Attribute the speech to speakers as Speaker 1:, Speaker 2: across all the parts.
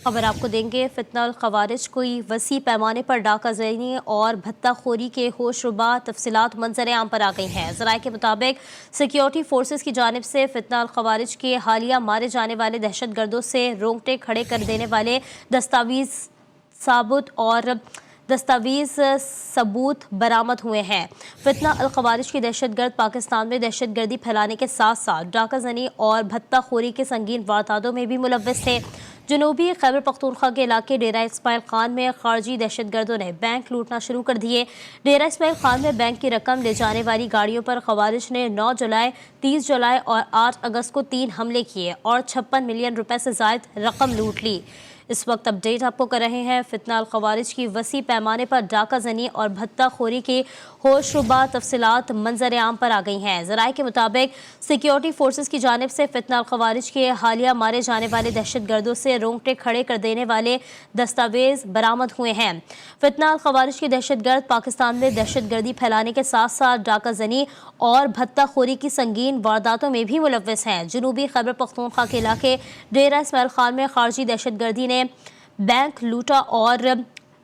Speaker 1: खबर आपको देंगे। फितनल खवारिज कोई वसी पैमाने पर डाका ज़नी और भत्ता खोरी के होशरुबा तफसीलात मंजर आम पर आ गई हैं। ज़राए के मुताबिक सिक्योरिटी फोर्सेस की जानिब से फितनल खवारिज के हालिया मारे जाने वाले दहशत गर्दों से रोंगटे खड़े कर देने वाले दस्तावेज सबूत बरामद हुए हैं। फितना अल खवारिज की दहशत गर्द पाकिस्तान में दहशत गर्दी फैलाने के साथ साथ डाका ज़नी और भत्ता खोरी के संगीन वारदातों में भी मुलव्वस थे। जनूबी खैबर पख्तूनख्वा के इलाके डेरा इस्माइल खान में खारजी दहशत गर्दों ने बैंक लूटना शुरू कर दिए। डेरा इस्माइल खान में बैंक की रकम ले जाने वाली गाड़ियों पर खवारिज ने 9 जुलाई, 30 जुलाई और 8 अगस्त को 3 हमले किए और 56 मिलियन रुपए से जायद रकम लूट ली। इस वक्त अपडेट आपको कर रहे हैं। फितना अल खवारिज की वसी पैमाने पर डाका ज़नी और भत्ता खोरी की होशरुबा तफसीलात मंजर आम पर आ गई हैं। ज़राए के मुताबिक सिक्योरिटी फोर्सेस की जानिब से फितना अल खवारिज के हालिया मारे जाने वाले दहशत गर्दों से रोंगटे खड़े कर देने वाले दस्तावेज बरामद हुए हैं। फितना अल खवारिज की दहशत गर्द पाकिस्तान में दहशत गर्दी फैलाने के साथ साथ डाका ज़नी और भत्ता खोरी की संगीन वारदातों में भी मुलव्वस हैं। जनूबी खैबर पख्तूनख्वा के इलाके डेरा इस्माइल खान में खारजी दहशत गर्दी ने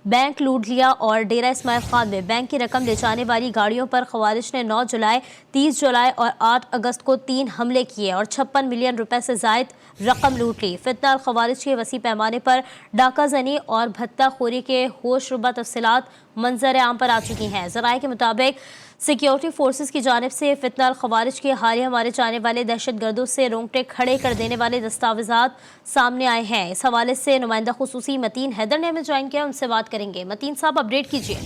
Speaker 1: बैंक लूट लिया और डेरा इस्माइल खान में बैंक की रकम ले जाने वाली गाड़ियों पर खवारिज ने 9 जुलाई, 30 जुलाई और 8 अगस्त को 3 हमले किए और 56 मिलियन रुपए से जायद रकम लूट ली। फितना अल खवारिज के वसी पैमाने पर डाका ज़नी और भत्ता खोरी के होशरुबा तफसीलात मंजर आम पर आ चुकी हैं। ज़राए के मुताबिक सिक्योरिटी फोर्सेस की जानिब से फितना अल खवारिज के हालिया मारे जाने वाले दहशत गर्दों से रोंगटे खड़े कर देने वाले दस्तावेजात सामने आए हैं। इस हवाले से नुमाइंदा खुसूसी मतीन हैदर ने हमें ज्वाइन किया, उनसे बात करेंगे। मतीन साहब, अपडेट कीजिए।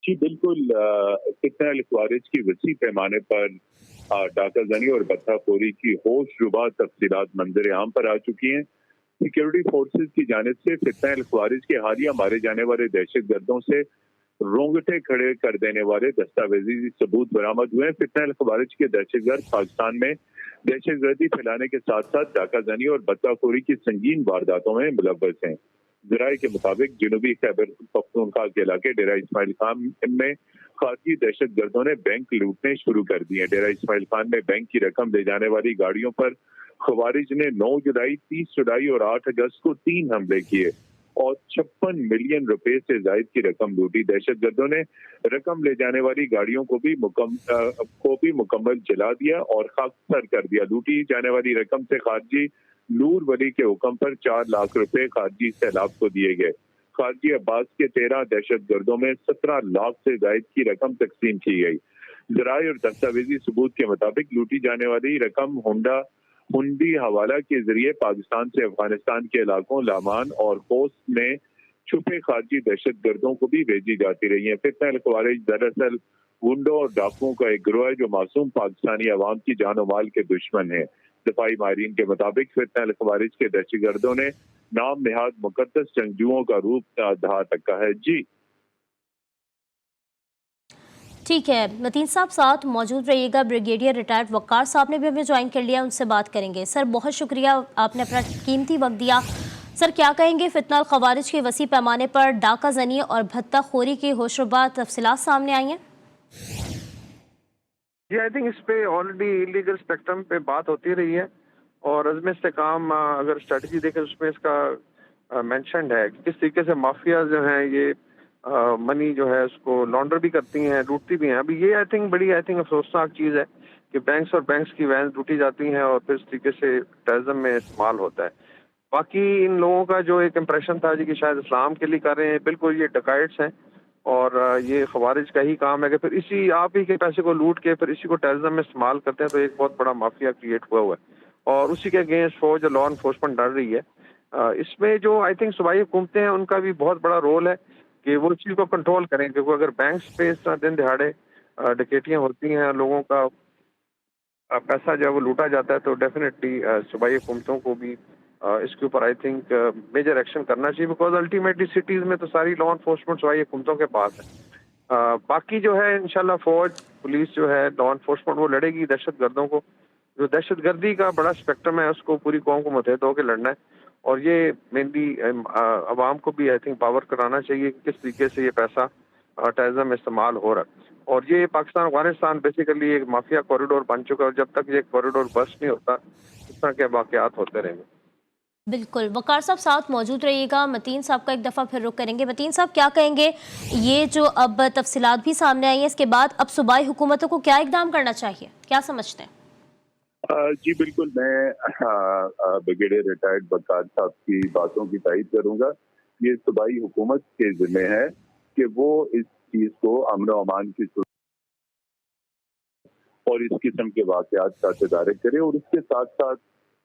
Speaker 2: जी बिल्कुल, फितना अल खवारिज की वसी पैमाने पर डाका ज़नी और भत्ता खोरी की होशरुबा तफसीलात मंजर आम पर आ चुकी हैं। सिक्योरिटी फोर्सेस की जानिब से फितना अल खवारिज के हालिया मारे जाने वाले दहशत गर्दों से रोंगटे खड़े कर देने वाले दस्तावेजी सबूत बरामद हुए हैं। फितना अल खवारिज के दहशतगर्द पाकिस्तान में दहशत गर्दी फैलाने के साथ साथ डाका ज़नी और भत्ताखोरी की संगीन वारदातों में मुलव्वस हैं। जराये के मुताबिक जनूबी खैबर पख्तूनख्वा के इलाके डेरा इस्माइल खान में खारजी दहशत गर्दों ने बैंक लूटने शुरू कर दिए। डेरा इस्माइल खान में बैंक की रकम ले जाने वाली गाड़ियों पर खवारिज ने 9 जुलाई, 30 जुलाई और 8 अगस्त को 3 हमले किए और 56 मिलियन रुपए से जायद की रकम लूटी। दहशत गर्दों ने रकम ले जाने वाली गाड़ियों को भी मुकम्मल जला दिया और खाकसर कर दिया। लूटी जाने वाली रकम से खारजी नूर वली के हुक्म पर 4 लाख रुपए खारजी सैलाब को दिए गए। खारजी अब्बास के 13 दहशत गर्दों में 17 लाख से जायद की रकम तकसीम की गई। जराये और दस्तावेजी सबूत के मुताबिक लूटी जाने वाली रकम हुंडी हवाला के जरिए पाकिस्तान से अफगानिस्तान के इलाकों लामान और खोस्त में छुपे खारजी दहशत गर्दों को भी भेजी जाती रही है। फितना अल खवारिज दरअसल गुंडों और डाकुओं का एक गिरोह है जो मासूम पाकिस्तानी अवाम की जान और माल के दुश्मन है। दफाई माहिरीन के मुताबिक फितना अल खवारिज के दहशत गर्दों ने नाम निहाद मुकद्दस जंगजुओं का रूप धार रखा है। जी
Speaker 1: ठीक है मतीन साहब, साथ मौजूद रहिएगा। ब्रिगेडियर रिटायर्ड वक्कार साहब ने भी हमें ज्वाइन कर लिया, उनसे बात करेंगे। सर, बहुत शुक्रिया, आपने अपना कीमती वक्त दिया। सर, क्या कहेंगे, फितना अल खवारिज के वसी पैमाने पर डाका ज़नी और भत्ता खोरी की होशरुबा तफसीलात सामने आई हैं?
Speaker 3: जी, आई थिंक इस पे ऑलरेडी इलीगल स्पेक्ट्रम पे बात होती रही है और अज़्म इस्तेकाम अगर स्ट्रेटजी देखें उसमें इसका मेंशन्ड है कि किस तरीके से माफिया जो हैं ये मनी जो है उसको लॉन्डर भी करती हैं, लूटती भी हैं। अभी ये आई थिंक अफसोसनाक चीज़ है कि बैंक्स की वैन लूटी जाती हैं और फिर इस तरीके से टेररिज्म में इस्तेमाल होता है। बाकी इन लोगों का जो एक इम्प्रेशन था जी कि शायद इस्लाम के लिए कर रहे हैं, बिल्कुल ये डकाइट्स हैं और ये खवारिज का ही काम है कि फिर इसी आप ही के पैसे को लूट के फिर इसी को टेररिज्म में इस्तेमाल करते हैं। तो एक बहुत बड़ा माफिया क्रिएट हुआ है और उसी के अगेंस्ट फौज लॉ इन्फोर्समेंट डर रही है। इसमें जो आई थिंक सूबाई हुकूमतें हैं उनका भी बहुत बड़ा रोल है कि वो इस चीज़ को कंट्रोल करें, क्योंकि अगर बैंक्स पे इस तरह दिन दिहाड़े डकैतियाँ होती हैं, लोगों का पैसा जो है वो लूटा जाता है, तो डेफिनेटली सूबाई हुकूमतों को भी इसके ऊपर आई थिंक मेजर एक्शन करना चाहिए, बिकॉज अल्टीमेटली सिटीज़ में तो सारी लॉ इन्फोर्समेंट सूबाई हुकूमतों के पास है। बाकी जो है इंशाल्लाह फौज पुलिस जो है लॉ इन्फोर्समेंट वो लड़ेगी दहशत गर्दों को। जो दहशत गर्दी का बड़ा स्पेक्ट्रम है उसको पूरी कौम को मुतहद होकर लड़ना है और ये मेनली अवाम को भी आई थिंक पावर कराना चाहिए कि किस तरीके से ये पैसा टेररिज्म में इस्तेमाल हो रहा है। और ये पाकिस्तान अफगानिस्तान बेसिकली एक माफिया कॉरिडोर बन चुका है और जब तक ये कॉरिडोर बस्ट नहीं होता इस तरह के वाकयात होते रहेंगे।
Speaker 1: बिल्कुल, वक़ार साहब साथ मौजूद रहिएगा। मतीन साहब का एक दफ़ा फिर रुख करेंगे। मतीन साहब क्या कहेंगे, ये जो अब तफ़सीलात भी सामने आई हैं, इसके बाद अब सूबाई हुकूमतों को क्या इक़दाम करना चाहिए? क्या समझते हैं?
Speaker 2: जी बिल्कुल, मैं ब्रिगेडियर रिटायर्ड वक़ार साहब की बातों की तायीद करूंगा। ये सूबाई हुकूमत के ज़िम्मे है कि वो इस चीज़ को अमन और अमान की और इस किस्म के वाक़यात का तदारक करे, और उसके साथ साथ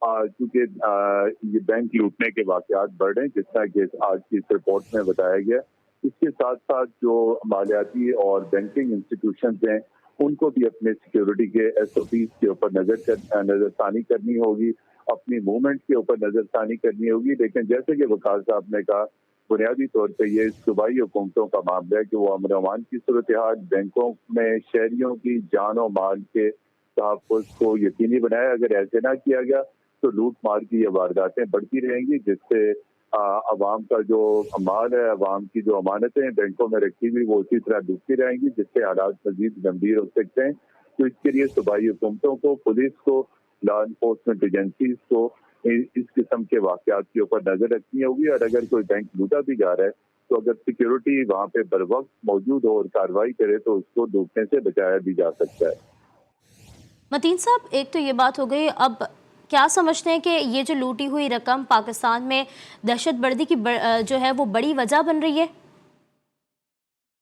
Speaker 2: चूँकि ये बैंक लूटने के वाक़यात बढ़ रहे हैं, जिस तरह कि आज की इस रिपोर्ट में बताया गया, इसके साथ साथ जो मालियाती और बैंकिंग इंस्टीट्यूशंस हैं, उनको भी अपने सिक्योरिटी के SOPs के ऊपर नज़रसानी करनी होगी, अपनी मूवमेंट के ऊपर नज़रसानी करनी होगी। लेकिन जैसे कि वक़ार साहब ने कहा, बुनियादी तौर पर ये सूबाई हुकूमतों का मामला है कि वो अमन अमान की सूरत हाल, बैंकों में शहरियों की जान और माल के तहफ़्फ़ुज़ को यकीनी बनाया। अगर ऐसे ना किया गया तो लूट मार की ये वारदातें बढ़ती रहेंगी, जिससे अवाम का जो माल है, अवाम की जो अमानतें हैं बैंकों में रखी हुई, वो उसी तरह डूबती रहेंगी, जिससे हालात मजीद गंभीर हो सकते हैं। तो इसके लिए सूबाई हुकूमतों को, पुलिस को, लॉ इन्फोर्समेंट एजेंसीज को इस किस्म के वाक़यात के ऊपर नजर रखनी होगी। और अगर कोई बैंक लूटा भी जा रहा है, तो अगर सिक्योरिटी वहाँ पे बर वक्त मौजूद हो और कार्रवाई करे, तो उसको डूबने से बचाया भी जा सकता है।
Speaker 1: मतीन साहब, एक तो ये बात हो गई, अब क्या समझते हैं कि ये जो लूटी हुई रकम पाकिस्तान में दहशतगर्दी की जो है वो बड़ी वजह बन रही है?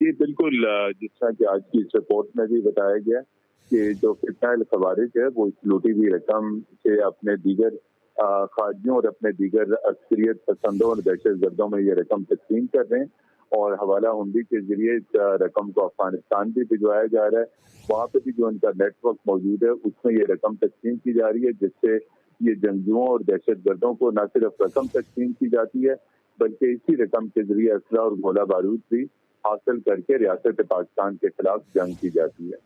Speaker 2: जी बिल्कुल, जिस तरह की आज की इस रिपोर्ट में भी बताया गया कि जो फितना खवारिज है, वो इस लूटी हुई रकम से अपने दीगर खारजियों और अपने दीगर अक्सरियत पसंदों और दहशत गर्दों में ये रकम तकसीम कर रहे हैं, और हवाला हुंडी के जरिए इस रकम को अफगानिस्तान भी भिजवाया जा रहा है। वहाँ पे भी जो उनका नेटवर्क मौजूद है, उसमें ये रकम तकसीम की जा रही है, जिससे ये जंगजुओं और दहशत गर्दों को न सिर्फ रकम तकसीम की जाती है, बल्कि इसी रकम के जरिए असला और गोला बारूद भी हासिल करके रियासत पाकिस्तान के खिलाफ जंग की जाती है।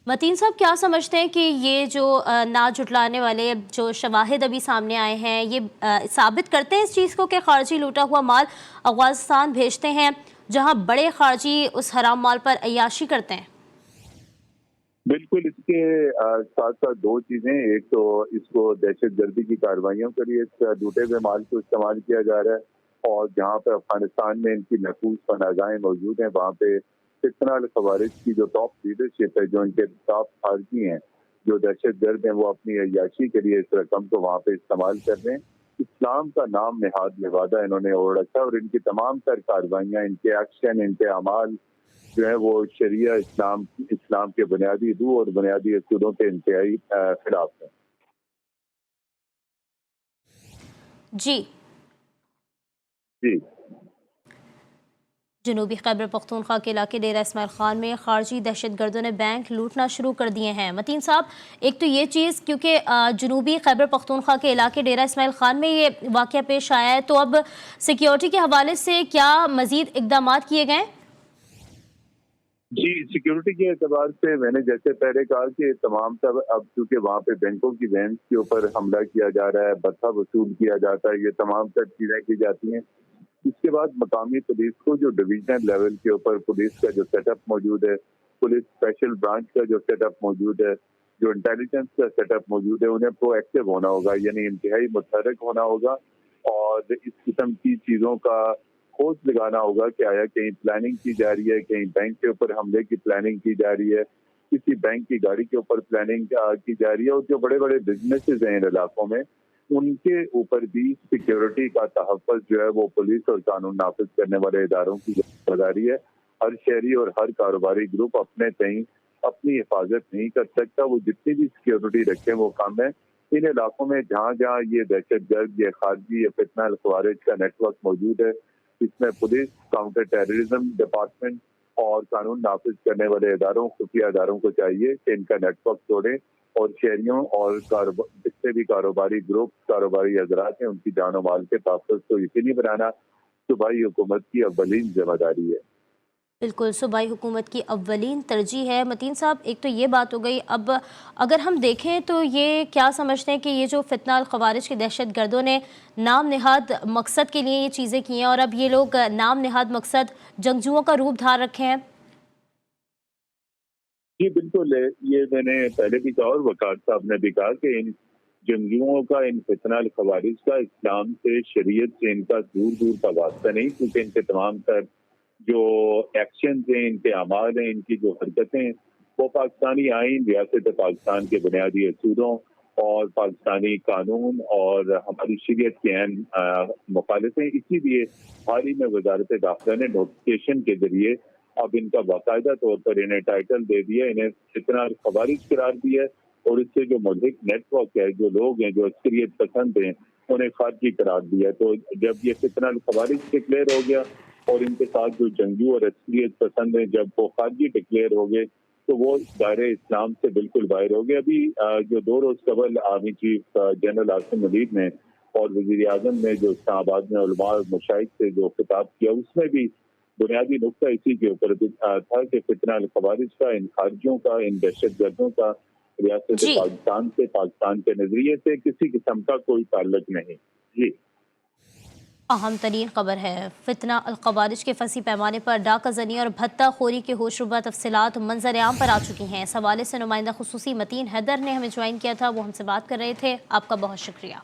Speaker 1: मतीन साहब, क्या समझते हैं कि ये जो ना जुटलाने वाले जो शवाहिद अभी सामने आए हैं, ये साबित करते हैं इस चीज़ को कि खारजी लूटा हुआ माल अफगानिस्तान भेजते हैं, जहां बड़े खारजी उस हराम माल पर अय्याशी करते हैं?
Speaker 2: बिल्कुल, इसके साथ साथ दो चीजें, एक तो इसको दहशत गर्दी की कार्रवाइयों के लिए इस लूटे हुए माल को इस्तेमाल किया जा रहा है, और जहाँ पे अफगानिस्तान में इनकी नफूस पनाहगाहें मौजूद हैं, वहाँ पे फितना अल खवारिज की जो टॉप लीडरशिप है, जो इनके टॉप खारजी हैं, जो दहशत गर्द हैं, वो अपनी अय्याशी के लिए इस रकम को वहाँ पे इस्तेमाल कर रहे हैं। इस्लाम का नाम नेहाद लिवादा इन्होंने ओढ़ रखा है, और इनकी तमाम तर कार्रवाइयाँ, इनके एक्शन, इनके अमाल जो है, वो शरिया इस्लाम के बुनियादी रूह और बुनियादी असूलों के इंतहाई खिलाफ है।
Speaker 1: जी।
Speaker 2: जी
Speaker 1: जनूबी खैबर पख्तूनख्वा के इलाके डेरा इस्माइल खान में खारजी दहशतगर्दों ने बैंक लूटना शुरू कर दिए हैं। मतीन साहब, एक तो ये चीज़, क्योंकि जनूबी खैबर पख्तूनख्वा के इलाके डेरा इस्माइल खान में ये वाक़या पेश आया है, तो अब सिक्योरिटी के हवाले से क्या मज़ीद इक़दाम किए गए?
Speaker 2: जी, सिक्योरिटी के एतबार से मैंने जैसे पहले कहा कि तमाम सब, अब चूंकि वहाँ पे बैंकों की वैन के ऊपर हमला किया जा रहा है, भत्ता वसूल किया जाता है, ये तमाम सब चीजें की जाती हैं। इसके बाद मकामी पुलिस को, जो डिवीजनल लेवल के ऊपर पुलिस का जो सेटअप मौजूद है, पुलिस स्पेशल ब्रांच का जो सेटअप मौजूद है, जो इंटेलिजेंस का सेटअप मौजूद है, उन्हें प्रोएक्टिव होना होगा, यानी इंतहाई मुतहरक होना होगा, और इस किस्म की चीजों का खोज लगाना होगा कि आया कहीं प्लानिंग की जा रही है, कहीं बैंक के ऊपर हमले की प्लानिंग की जा रही है, किसी बैंक की गाड़ी के ऊपर प्लानिंग की जा रही है, और जो बड़े बड़े बिजनेसेस हैं इन इलाकों में, उनके ऊपर भी सिक्योरिटी का तहफ़्फ़ुज़ जो है, वो पुलिस और कानून नाफिज करने वाले इदारों की जिम्मेदारी है। हर शहरी और हर कारोबारी ग्रुप अपने तय अपनी हिफाजत नहीं कर सकता, वो जितनी भी सिक्योरिटी रखें वो कम है। इन इलाकों में जहाँ जहाँ ये दहशत गर्द, ये खारजी, ये फितना अल खवारिज का नेटवर्क मौजूद है, इसमें पुलिस, काउंटर टेररिज्म डिपार्टमेंट और कानून नाफिज करने वाले इदारों, खुफिया इदारों को चाहिए कि इनका नेटवर्क तोड़ें, और शहरियों और जितने भी कारोबारी ग्रुप, कारोबारी हजरात हैं, उनकी जान और माल के तहफ़्फ़ुज़ को यकीनी बनाना सूबाई हुकूमत की अव्वलीन जिम्मेदारी है।
Speaker 1: बिल्कुल, सूबाई हुकूमत की अव्वलीन तरजीह है। मतीन साहब, एक तो ये बात हो गई, अब अगर हम देखें तो ये क्या समझते हैं कि ये जो फितना अल खवारिज के दहशत गर्दों ने नाम नेहाद मकसद के लिए ये चीज़ें की हैं, और अब ये लोग नाम नेहाद मकसद जंगजुओं का रूप धार रखे हैं?
Speaker 2: जी बिल्कुल, ये मैंने पहले भी कहा और वकार साहब ने भी कहा कि جنگجوؤں کا، ان فتنہ الخوارج کا اسلام سے، شریعت سے ان کا دور دور کا واسطہ نہیں، کیونکہ ان کے تمام تر جو ایکشنز ہیں، ان کے اعمال ہیں، ان کی جو حرکتیں ہیں، وہ پاکستانی آئین، ریاست پاکستان کے بنیادی اصولوں اور پاکستانی قانون اور ہماری شریعت کے عین مخالف ہیں۔ اسی لیے حال ہی میں وزارت داخلہ نے نوٹیفیکیشن کے ذریعے اب ان کا باقاعدہ طور پر انہیں ٹائٹل دے دیا، انہیں فتنہ الخوارج قرار دیا، اور اس سے جو ملحق نیٹ ورک ہے، جو لوگ ہیں جو عسکریت پسند ہیں، انہیں خارجی قرار دیا۔ تو جب یہ فتنہ الخوارج ڈکلیئر ہو گیا اور ان کے ساتھ جو جنگجو اور عسکریت پسند ہیں جب وہ خارجی ڈکلیئر ہو گئے تو وہ دائرہ اسلام سے بالکل باہر ہو گئے۔ ابھی جو 2 روز قبل army chief general Asim Munir نے اور وزیر اعظم نے جو اسلام آباد میں علماء اور مشائخ سے جو خطاب کیا، اس میں بھی بنیادی نقطہ اسی کے اوپر تھا کہ فتنہ الخوارج کا، ان خارجیوں کا، ان دہشت گردوں کا ریاست
Speaker 1: جی
Speaker 2: پاکستان سے، پاکستان کے نظریے سے کسی قسم کا کوئی تعلق نہیں۔ جی
Speaker 1: اہم ترین خبر ہے، فتنہ الخوارج کے فصیح پیمانے پر ڈاکہ زنی اور بھتہ خوری کے ہوشربا تفصیلات منظر عام پر آ چکی ہیں۔ اس حوالے سے نمائندہ خصوصی متین حیدر نے ہمیں جوائن کیا تھا، وہ ہم سے بات کر رہے تھے۔ آپ کا بہت شکریہ۔